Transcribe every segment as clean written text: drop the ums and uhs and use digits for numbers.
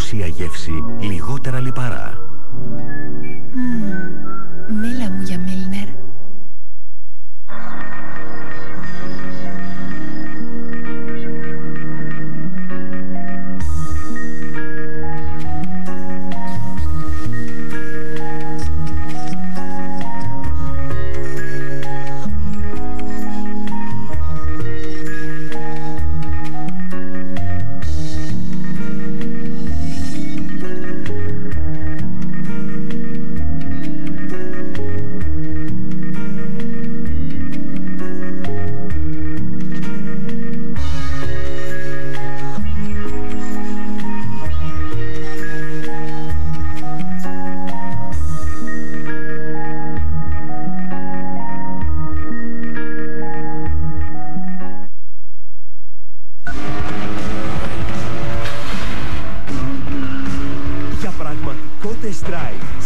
πλούσια γεύση, λιγότερα λιπαρά. Μίλα μου για Μίλνερ.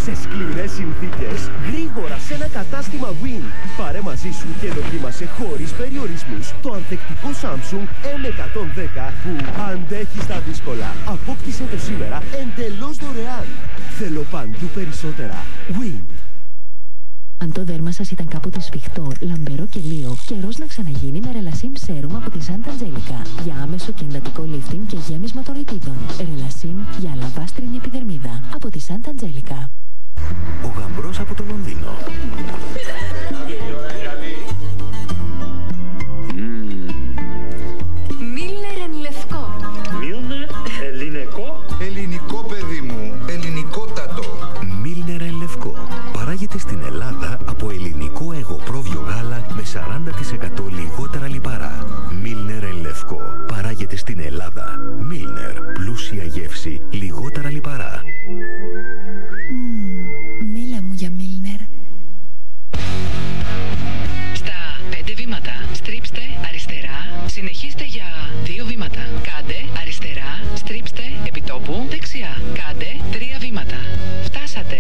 Σε σκληρές συνθήκες, γρήγορα σε ένα κατάστημα Win. Πάρε μαζί σου και δοκίμασε χωρίς περιορισμούς το ανθεκτικό Samsung M110 που αντέχει στα δύσκολα. Απόκτησε το σήμερα εντελώς δωρεάν. Θέλω παντού περισσότερα. Win. Αν το δέρμα σας ήταν κάποτε σφιχτό, λαμπερό και λίο, καιρός να ξαναγίνει με Relasim Serum από τη Santa Angelica. Για άμεσο και εντατικό lifting και γέμισμα των ρητίδων. Relasim για αλαβάστρινη επιδερμίδα από τη Santa Angelica. Ο γαμπρός από το Λονδίνο. Μίλνερ εν λευκό. Μίλνερ ελληνικό. Ελληνικό, παιδί μου, ελληνικότατο. Μίλνερ εν λευκό. Παράγεται στην Ελλάδα από ελληνικό εγωπρόβιο γάλα με 40% λιγότερα λιπαρά. Μίλνερ εν λευκό. Παράγεται στην Ελλάδα. Μίλνερ. Πλούσια γεύση, λιγότερα λιπαρά. Μίλα μου για Μίλνερ. Στα 5 βήματα στρίψτε αριστερά, συνεχίστε για 2 βήματα. Κάντε αριστερά, στρίψτε επιτόπου δεξιά. Κάντε 3 βήματα. Φτάσατε.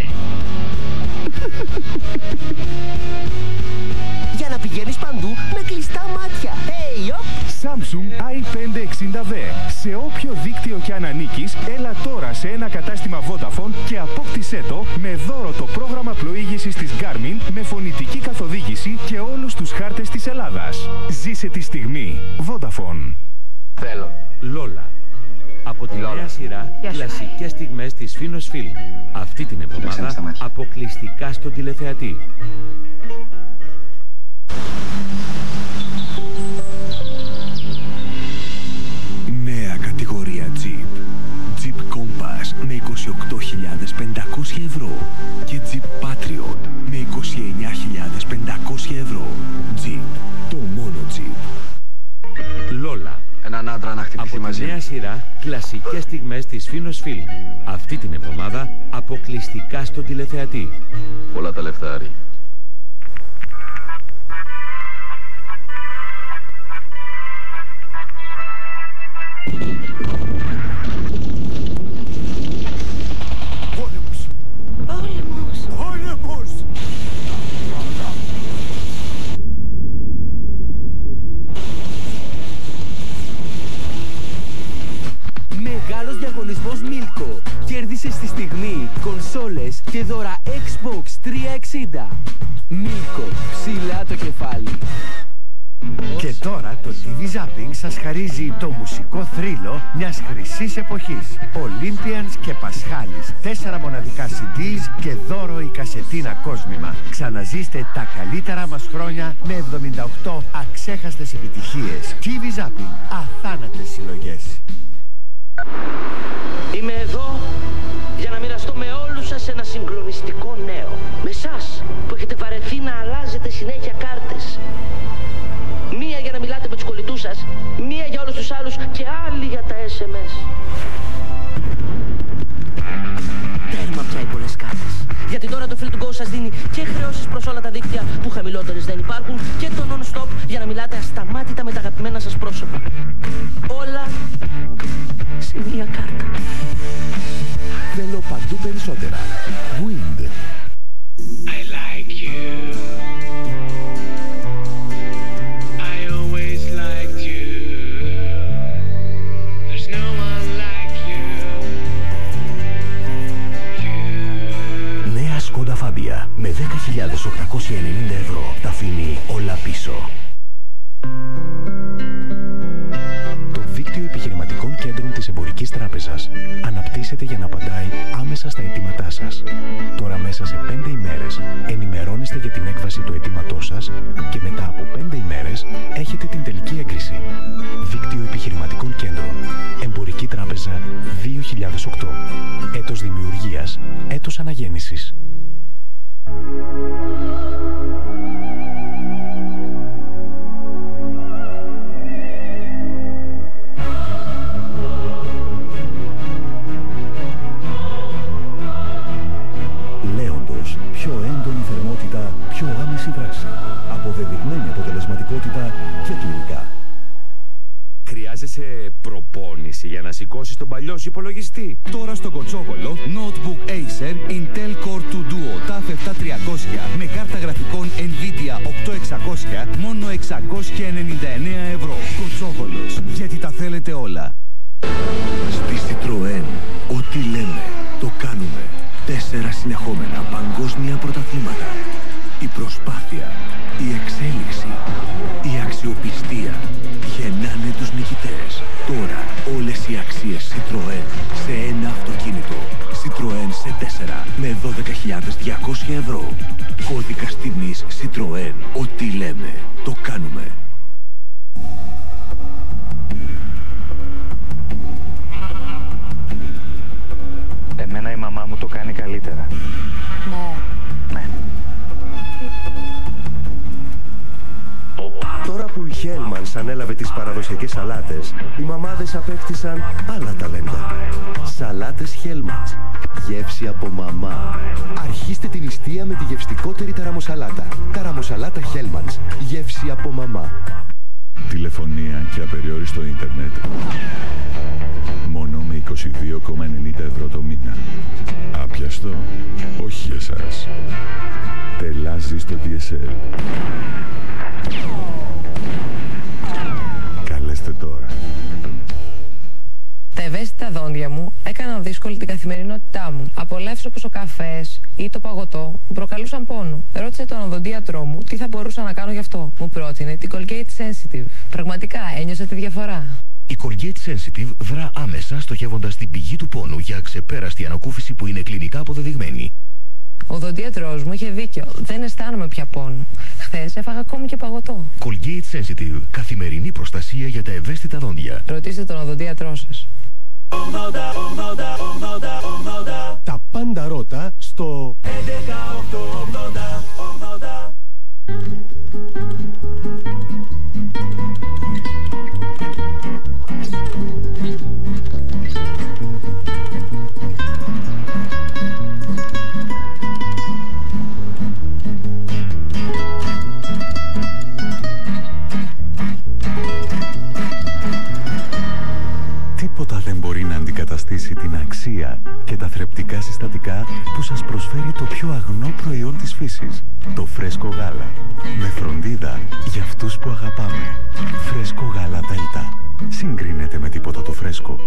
Για να πηγαίνεις παντού με κλειστά μάτια. Hey, yop. Samsung i560V. Σε όποιο δίκτυο κι αν ανήκεις, έλα τώρα σε ένα κατάστημα Vodafone και απόκτησέ το με δώρο το πρόγραμμα πλοήγησης της Garmin με φωνητική καθοδήγηση και όλους τους χάρτες της Ελλάδας. Ζήσε τη στιγμή. Vodafone. Θέλω. Λόλα. Από τη νέα σειρά κλασικές στιγμές της Finos Film. Αυτή την εβδομάδα αποκλειστικά στον τηλεθεατή. Νέα κατηγορία Jeep. Jeep Compass με 28.500 ευρώ και Jeep Patriot με 29.500 ευρώ. Jeep. Το μόνο Jeep. Λόλα. Έναν άντρα να χτυπηθεί μαζί. Από τη νέα σειρά κλασικές στιγμές της Finos Film. Αυτή την εβδομάδα αποκλειστικά στον τηλεθεατή. Πολλά τα λεφτάρι. Μεγάλος διαγωνισμός Μίλκο. Κέρδισε στη στιγμή κονσόλες και δώρα Xbox 360. Μίλκο, ψηλά το κεφάλι. Και τώρα το TV Zapping σας χαρίζει το μουσικό θρύλο μιας χρυσής εποχής. Olympians και Πασχάλης. 4 μοναδικά CDs και δώρο η κασετίνα κόσμημα. Ξαναζήστε τα καλύτερα μας χρόνια με 78 αξέχαστες επιτυχίες. TV Zapping. Αθάνατες συλλογές. Είμαι εδώ για να μοιραστώ με όλους σας ένα συγκλονιστικό νέο. Με εσάς που έχετε βαρεθεί να αλλάζετε συνέχεια κάρτες. Μία για να μιλάτε με τους κολλητούς σας, μία για όλους τους άλλους και άλλη για τα SMS. Τέρμα πια οι πολλές κάρτες. Γιατί τώρα το Free to Go σας δίνει και χρεώσεις προς όλα τα δίκτυα που χαμηλότερες δεν υπάρχουν και το non-stop για να μιλάτε ασταμάτητα με τα αγαπημένα σας πρόσωπα. Όλα σε μία κάρτα. Θέλω παντού περισσότερα. Wind. I like you. I always liked you. There's no one like you. κέντρων της Εμπορικής Τράπεζας αναπτύσσεται για να απαντάει άμεσα στα αιτήματά σας. Τώρα μέσα σε 5 ημέρες ενημερώνεστε για την έκβαση του αιτήματός σας και μετά από 5 ημέρες έχετε την τελική έγκριση. Δίκτυο Επιχειρηματικών Κέντρων. Εμπορική Τράπεζα 2008. Έτος δημιουργίας, έτος αναγέννησης. Λέοντος, πιο έντονη θερμότητα, πιο άμεση δράση. Αποδεδειγμένη αποτελεσματικότητα και κλινικά. Χρειάζεσαι προπόνηση για να σηκώσεις τον παλιό σου υπολογιστή. Τώρα στο Κοτσόβολο, Notebook Acer Intel Core 2 Duo TAF 7300 με κάρτα γραφικών Nvidia 8600 μόνο 699 ευρώ. Κοτσόβολος, γιατί τα θέλετε όλα. Στη Citroën, ό,τι λέμε, το κάνουμε. 4 συνεχόμενα παγκόσμια πρωταθλήματα. Η προσπάθεια, η εξέλιξη, η αξιοπιστία γεννάνε τους νικητές. Τώρα όλες οι αξίες Citroën σε ένα αυτοκίνητο. Citroën C4 με 12.200 ευρώ. Κώδικας τιμής Citroën. Ό,τι λέμε, το κάνουμε. Εμένα η μαμά μου το κάνει καλύτερα. Ναι. Τώρα που η Hellmann's ανέλαβε τις παραδοσιακές σαλάτες, οι μαμάδες απέκτησαν άλλα ταλέντα. Σαλάτες Hellmann's. Γεύση από μαμά. Αρχίστε την νηστεία με τη γευστικότερη ταραμοσαλάτα. Ταραμοσαλάτα Hellmann's. Γεύση από μαμά. Τηλεφωνία και απεριόριστο ίντερνετ. Μόνο με 22,90 ευρώ το μήνα. Άπιαστο, όχι για εσάς. Τελάζει στο DSL. Καλέστε τώρα. Τα ευαίσθητα δόντια μου έκαναν δύσκολη την καθημερινότητά μου. Απολαύσεις όπως ο καφές ή το παγωτό μου προκαλούσαν πόνο. Ρώτησε τον οδοντίατρό μου τι θα μπορούσα να κάνω γι' αυτό. Μου πρότεινε την Colgate Sensitive. Πραγματικά ένιωσα τη διαφορά. Η Colgate Sensitive δρά άμεσα στοχεύοντας την πηγή του πόνου για ξεπέραστη ανακούφιση που είναι κλινικά αποδεδειγμένη. Ο οδοντίατρός μου είχε δίκιο. Δεν αισθάνομαι πια πόνο. Χθες έφαγα ακόμη και παγωτό. Colgate Sensitive. Καθημερινή προστασία για τα ευαίσθητα δόντια. Ρωτήστε τον οδοντίατρό σας. Τα πάντα ρώτα στο 11-8-80-80. Τίποτα δεν μπορεί να αντικαταστήσει την αξία και τα θρεπτικά συστατικά που σας προσφέρει το πιο αγνό προϊόν της φύσης, το φρέσκο γάλα. Με φροντίδα για αυτούς που αγαπάμε. Φρέσκο γάλα Δέλτα. Συγκρίνεται με τίποτα το φρέσκο.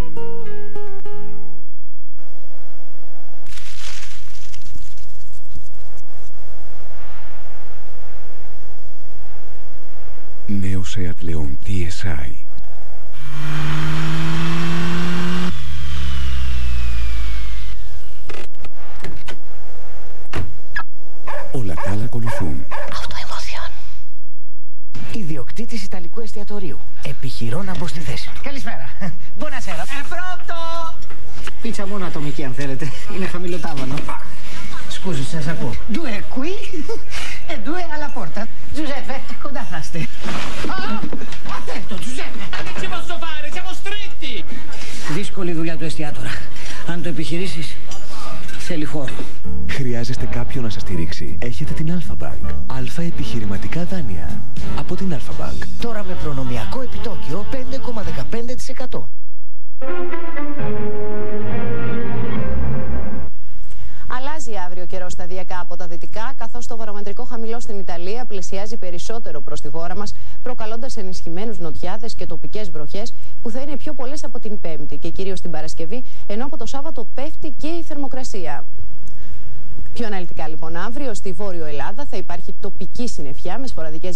Νέο Seat Leon TSI. Όλα τα άλλα ακολουθούν. Αυτοεμοθιόν. Ιδιοκτήτης Ιταλικού εστιατορίου. Επιχειρώ να μπω στη θέση του. Καλησπέρα. Buonasera. Pronto! Πίτσα μόνο ατομική αν θέλετε. Είναι χαμηλοτάβανο. Scusi, σας ακούω. Due qui e due alla porta. Giuseppe, κοντά θα είστε. Attento, Giuseppe. Che ci posso fare? Siamo stretti! Δύσκολη δουλειά του εστιατόρα. Αν το επιχειρήσεις, θέλει χώρο. Χρειάζεστε κάποιον να σας στηρίξει. Έχετε την Alpha Bank. Αλφα επιχειρηματικά δάνεια. Από την Alpha Bank. Τώρα με προνομιακό επιτόκιο 5,15%. Αλλάζει αύριο καιρό σταδιακά από τα δυτικά, καθώς το βαρομετρικό χαμηλό στην Ιταλία πλησιάζει περισσότερο προς τη χώρα μας, προκαλώντας ενισχυμένους νοτιάδες και τοπικές βροχές που θα είναι πιο πολλές από την Πέμπτη και κυρίως την Παρασκευή, ενώ από το Σάββατο πέφτει και η θερμοκρασία. Πιο αναλυτικά λοιπόν, αύριο στη Βόρειο Ελλάδα θα υπάρχει τοπική συννεφιά με σποραδικές